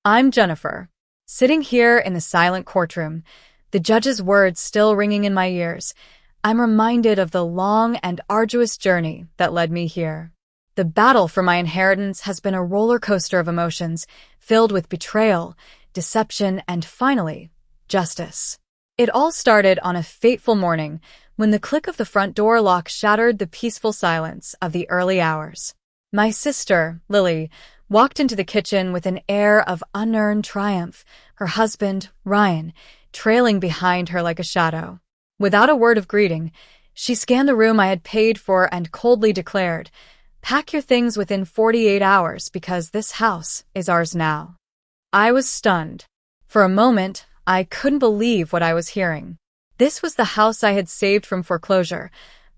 I'm Jennifer, sitting here in the silent courtroom, the judge's words still ringing in my ears. I'm reminded of the long and arduous journey that led me here. The battle for my inheritance has been a roller coaster of emotions, filled with betrayal, deception, and finally, justice. It all started on a fateful morning when the click of the front door lock shattered the peaceful silence of the early hours. My sister, Lily, walked into the kitchen with an air of unearned triumph, her husband, Ryan, trailing behind her like a shadow. Without a word of greeting, she scanned the room I had paid for and coldly declared, "Pack your things within 48 hours because this house is ours now." I was stunned. For a moment, I couldn't believe what I was hearing. This was the house I had saved from foreclosure,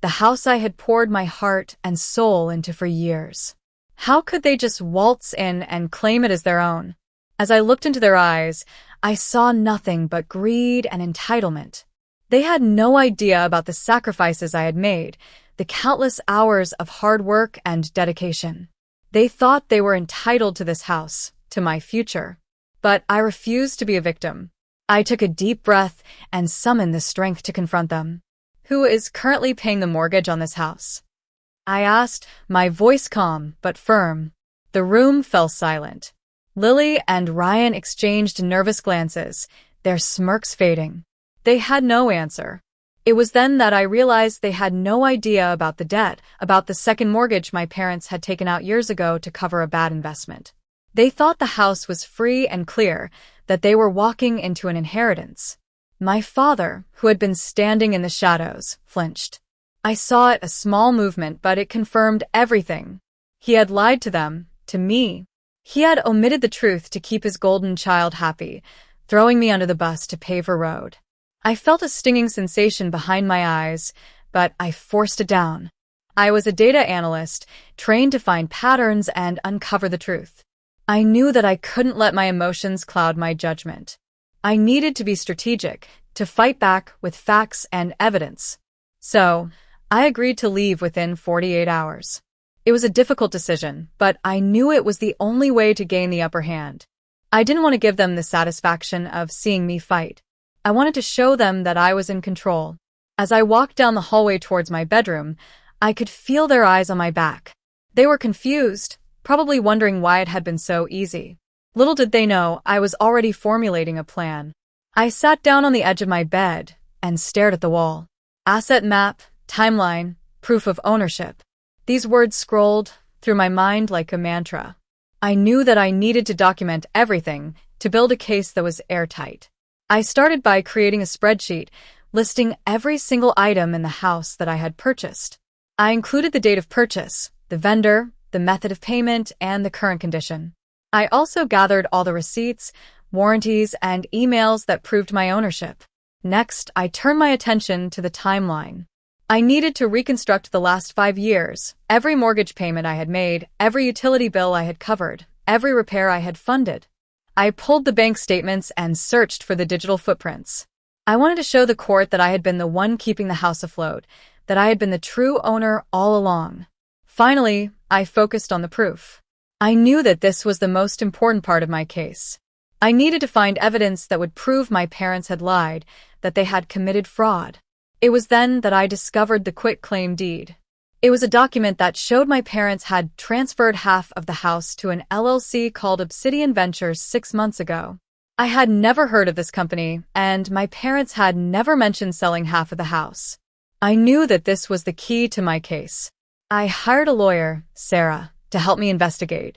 the house I had poured my heart and soul into for years. How could they just waltz in and claim it as their own? As I looked into their eyes, I saw nothing but greed and entitlement. They had no idea about the sacrifices I had made, the countless hours of hard work and dedication. They thought they were entitled to this house, to my future. But I refused to be a victim. I took a deep breath and summoned the strength to confront them. "Who is currently paying the mortgage on this house?" I asked, my voice calm but firm. The room fell silent. Lily and Ryan exchanged nervous glances, their smirks fading. They had no answer. It was then that I realized they had no idea about the debt, about the second mortgage my parents had taken out years ago to cover a bad investment. They thought the house was free and clear, that they were walking into an inheritance. My father, who had been standing in the shadows, flinched. I saw it, a small movement, but it confirmed everything. He had lied to them, to me. He had omitted the truth to keep his golden child happy, throwing me under the bus to pave a road. I felt a stinging sensation behind my eyes, but I forced it down. I was a data analyst, trained to find patterns and uncover the truth. I knew that I couldn't let my emotions cloud my judgment. I needed to be strategic, to fight back with facts and evidence. So, I agreed to leave within 48 hours. It was a difficult decision, but I knew it was the only way to gain the upper hand. I didn't want to give them the satisfaction of seeing me fight. I wanted to show them that I was in control. As I walked down the hallway towards my bedroom, I could feel their eyes on my back. They were confused, probably wondering why it had been so easy. Little did they know I was already formulating a plan. I sat down on the edge of my bed and stared at the wall. Asset map, timeline, proof of ownership. These words scrolled through my mind like a mantra. I knew that I needed to document everything to build a case that was airtight. I started by creating a spreadsheet, listing every single item in the house that I had purchased. I included the date of purchase, the vendor, the method of payment, and the current condition. I also gathered all the receipts, warranties, and emails that proved my ownership. Next, I turned my attention to the timeline. I needed to reconstruct the last 5 years, every mortgage payment I had made, every utility bill I had covered, every repair I had funded. I pulled the bank statements and searched for the digital footprints. I wanted to show the court that I had been the one keeping the house afloat, that I had been the true owner all along. Finally, I focused on the proof. I knew that this was the most important part of my case. I needed to find evidence that would prove my parents had lied, that they had committed fraud. It was then that I discovered the quitclaim deed. It was a document that showed my parents had transferred half of the house to an LLC called Obsidian Ventures 6 months ago. I had never heard of this company, and my parents had never mentioned selling half of the house. I knew that this was the key to my case. I hired a lawyer, Sarah, to help me investigate.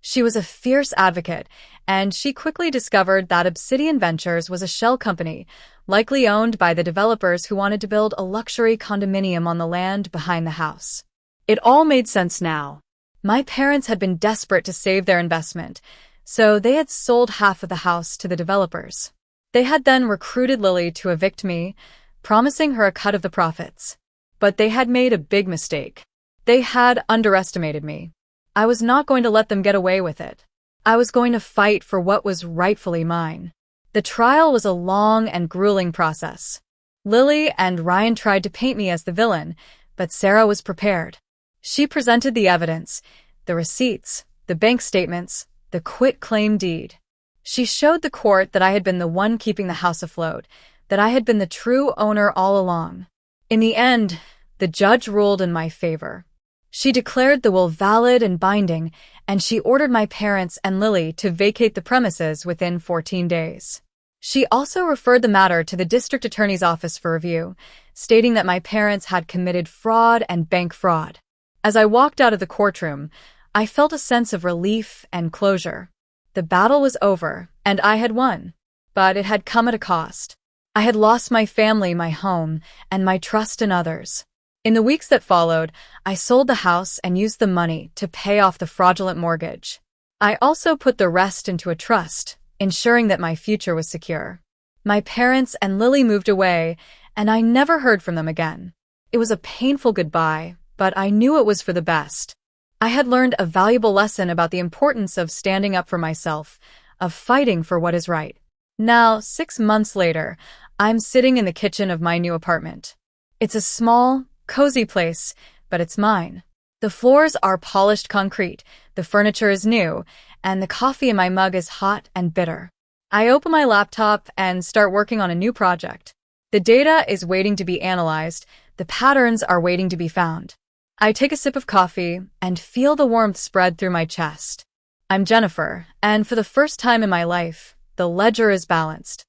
She was a fierce advocate, and she quickly discovered that Obsidian Ventures was a shell company, likely owned by the developers who wanted to build a luxury condominium on the land behind the house. It all made sense now. My parents had been desperate to save their investment, so they had sold half of the house to the developers. They had then recruited Lily to evict me, promising her a cut of the profits. But they had made a big mistake. They had underestimated me. I was not going to let them get away with it. I was going to fight for what was rightfully mine. The trial was a long and grueling process. Lily and Ryan tried to paint me as the villain, but Sarah was prepared. She presented the evidence, the receipts, the bank statements, the quitclaim deed. She showed the court that I had been the one keeping the house afloat, that I had been the true owner all along. In the end, the judge ruled in my favor. She declared the will valid and binding, and she ordered my parents and Lily to vacate the premises within 14 days. She also referred the matter to the district attorney's office for review, stating that my parents had committed fraud and bank fraud. As I walked out of the courtroom, I felt a sense of relief and closure. The battle was over, and I had won. But it had come at a cost. I had lost my family, my home, and my trust in others. In the weeks that followed, I sold the house and used the money to pay off the fraudulent mortgage. I also put the rest into a trust, ensuring that my future was secure. My parents and Lily moved away, and I never heard from them again. It was a painful goodbye, but I knew it was for the best. I had learned a valuable lesson about the importance of standing up for myself, of fighting for what is right. Now, 6 months later, I'm sitting in the kitchen of my new apartment. It's a small, cozy place, but it's mine. The floors are polished concrete, the furniture is new, and the coffee in my mug is hot and bitter. I open my laptop and start working on a new project. The data is waiting to be analyzed, the patterns are waiting to be found. I take a sip of coffee and feel the warmth spread through my chest. I'm Jennifer, and for the first time in my life, the ledger is balanced.